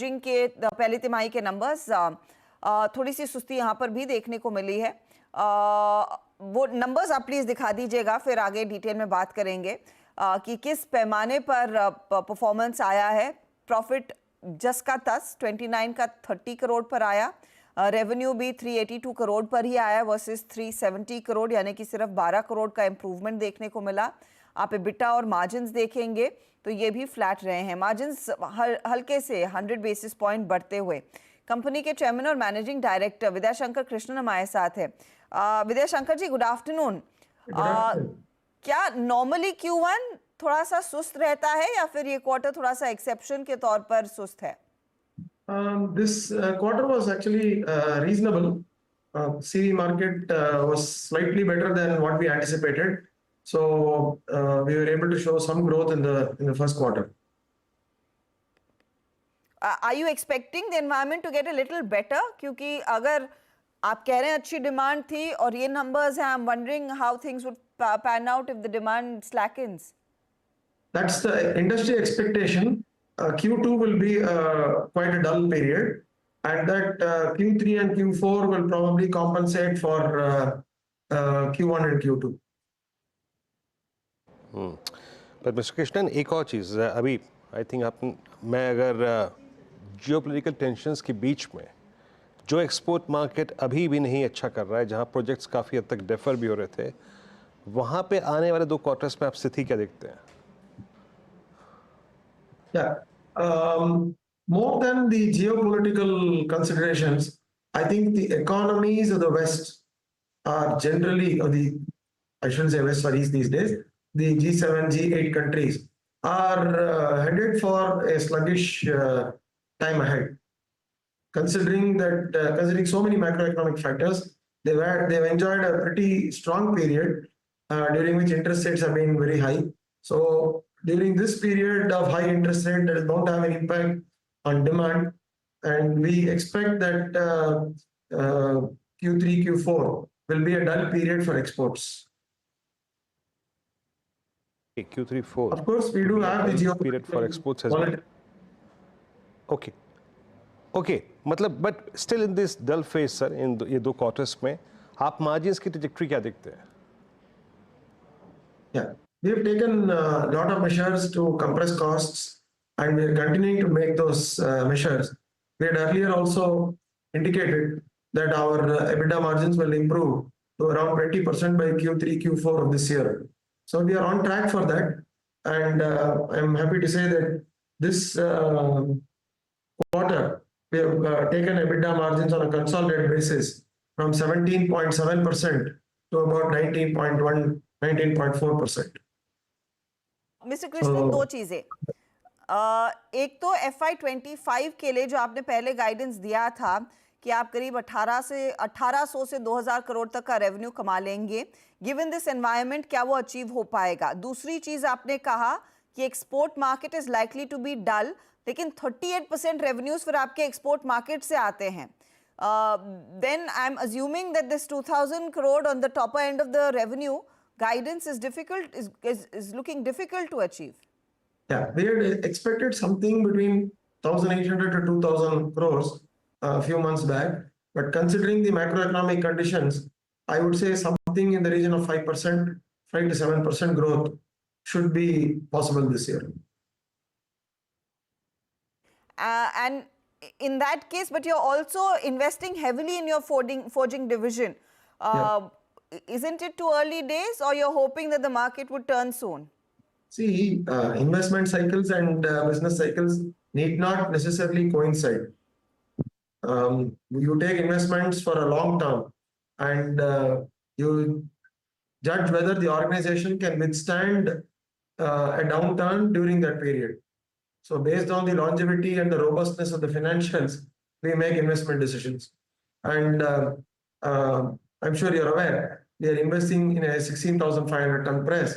Forging के पहली तिमाही के नंबर्स, थोड़ी सी सुस्ती यहाँ पर भी देखने को मिली है। वो नंबर्स आप प्लीज दिखा दीजिएगा, फिर आगे डिटेल में बात करेंगे कि किस पैमाने पर परफॉर्मेंस आया है। प्रॉफिट जस का तस 29 का 30 करोड़ पर आया, रेवेन्यू भी 382 करोड़ पर ही आया वर्सेस 370 करोड़, यानी कि सिर्फ 12 करोड़ का इंप्रूवमेंट देखने को मिला। आप एबिटा और मार्जिन्स देखेंगे तो ये भी फ्लैट रहे हैं, मार्जिन्स हल्के से 100 बेसिस पॉइंट बढ़ते हुए। कंपनी के चेयरमैन और मैनेजिंग डायरेक्टर विद्याशंकर कृष्णन हमारे साथ है। विद्याशंकर जी, गुड आफ्टरनून। क्या नॉर्मली Q1 थोड़ा सा सुस्त रहता है या फिर ये क्वार्टर थोड़ा सा एक्सेप्शन के तौर पर सुस्त है? This quarter was actually reasonable. CV market was slightly better than what we anticipated, so we were able to show some growth in the first quarter. Are you expecting the environment to get a little better? क्योंकि अगर आप कह रहे हैं अच्छी demand थी और ये नंबर्स हैं, I'm wondering how things would pan out if the demand slackens. That's the industry expectation. Q2 will be quite a dull period, and that Q3 and Q4 will probably compensate for Q1 and Q2. पर mister Krishnan, एक और चीज़ अभी I think आप, मैं अगर geopolitical tensions के बीच में जो एक्सपोर्ट मार्केट अभी भी नहीं अच्छा कर रहा है, जहां प्रोजेक्ट्स काफ़ी हद तक डेफर भी हो रहे थे, वहां पे आने वाले 2 क्वार्टर्स में आप स्थिति क्या देखते हैं? More than the geopolitical considerations, I think the economies of the West are generally, I shouldn't say West or East these days, the G7, G8 countries are headed for a sluggish time ahead. Considering so many macroeconomic factors, they've enjoyed a pretty strong period during which interest rates have been very high. So during this period of high interest rate, that is bound to have an impact on demand, and we expect that Q3, Q4 will be a dull period for exports. Q3, 4. Of course, we do have the geopolitical period for exports as well. Okay. मतलब but still in this dull phase, sir, in ये 2 quarters में आप margins की trajectory क्या देखते हैं? Yeah, we have taken a lot of measures to compress costs, and we are continuing to make those measures. We had earlier also indicated that our EBITDA margins will improve to around 20% by Q3, Q4 of this year. So we are on track for that, and I'm happy to say that this quarter we have taken EBITDA margins on a consolidated basis from 17.7% to about 19.1, 19.4%. Mister Krishnan, 2 चीजें, एक तो FY25 के लिए जो आपने पहले guidance दिया था कि आप करीब 1800 से 2000 करोड़ तक का रेवेन्यू कमा लेंगे, गिवन दिस एनवायरनमेंट क्या वो अचीव हो पाएगा? दूसरी चीज आपने कहा कि export market is likely to be dull, लेकिन 38% रेवेन्यूज फिर आपके एक्सपोर्ट मार्केट से आते हैं। Then I'm assuming that this 2000 crore on the top end of the revenue guidance is looking difficult to achieve. Yeah, we had expected something between 1,800 to 2,000 crores a few months back, but considering the macroeconomic conditions, I would say something in the region of 5%, 5 to 7% growth should be possible this year. And in that case, but you're also investing heavily in your forging division. Isn't it too early days, or you're hoping that the market would turn soon? See, investment cycles and business cycles need not necessarily coincide. You take investments for a long term, and you judge whether the organization can withstand a downturn during that period. So based on the longevity and the robustness of the financials, we make investment decisions. And I'm sure you're aware, we are investing in a 16,500 ton press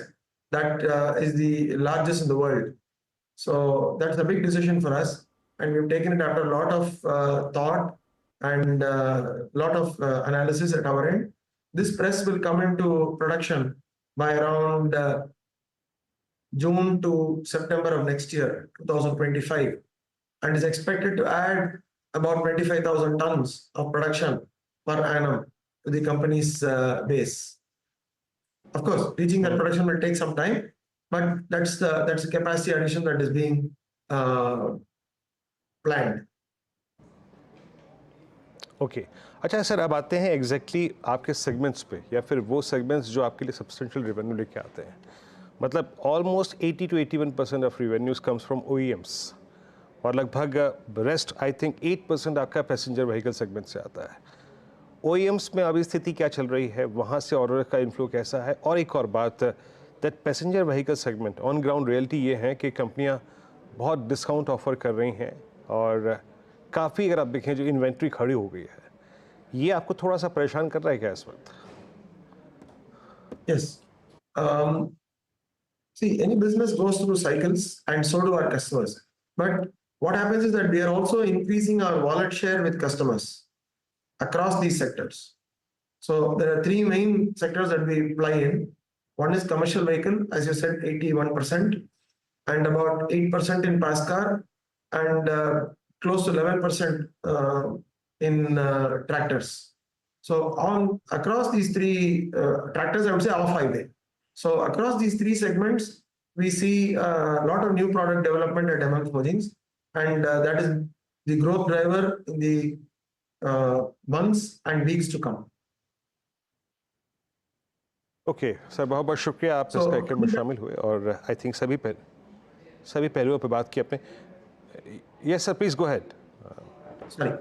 that is the largest in the world. So that's a big decision for us, and we've taken it after a lot of thought and a lot of analysis at our end. This press will come into production by around June to September of next year, 2025. and is expected to add about 25,000 tons of production per annum to the company's base. Of course, reaching that production will take some time, but that's the capacity addition that is being planned. Okay अच्छा sir, अब आते हैं exactly आपके segments पे, या फिर वो segments जो आपके लिए सब्सटेंशियल रेवेन्यू लेके आते हैं. मतलब almost 80 to 81% of revenues comes from OEMs और लगभग रेस्ट आई थिंक 8% आपका पैसेंजर व्हीकल सेगमेंट से आता है. OEMs में अभी स्थिति क्या चल रही है, वहाँ से ऑर्डर का इन्फ्लो कैसा है? और एक और बात, that passenger vehicle segment on ground reality ये है कि कंपनियाँ बहुत डिस्काउंट ऑफर कर रही हैं और काफ़ी, अगर आप देखें, जो इन्वेंट्री खड़ी हो गई है, ये आपको थोड़ा सा परेशान कर रहा है क्या इस वक्त? Yes. See, any business goes through cycles, and so do our customers. But what happens is that we are also increasing our wallet share with customers across these sectors. So there are three main sectors that we play in. One is commercial vehicle, as you said, 81%, and about 8% in pass car, and close to 11% in tractors. So across these three tractors, I would say off-highway. So across these three segments, we see a lot of new product development at MM's Holdings, and that is the growth driver in the months and weeks to come. Okay sir, बहुत बहुत शुक्रिया आप इस कार्यक्रम में शामिल हुए और आई थिंक सभी पहलुओं पर बात की आपने. Yes sir, please go ahead. Sorry.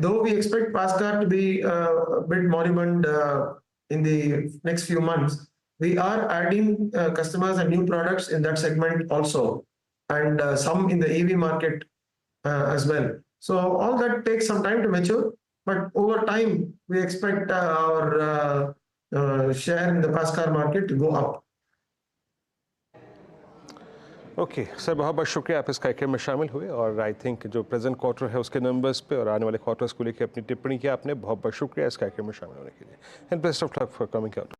Though we expect pass car to be a bit moribund in the next few months, we are adding customers and new products in that segment also, and some in the EV market as well. So all that takes some time to mature, but over time, we expect our share in the pass car market to go up. Okay sir, बहुत बहुत शुक्रिया आप इस कार्यक्रम में शामिल हुए और आई थिंक जो प्रेजेंट क्वार्टर है उसके नंबर्स पे और आने वाले क्वार्टर्स को लेकर अपनी टिप्पणी की आपने. बहुत बहुत शुक्रिया इस कार्यक्रम में शामिल होने के लिए, and best of luck for coming out.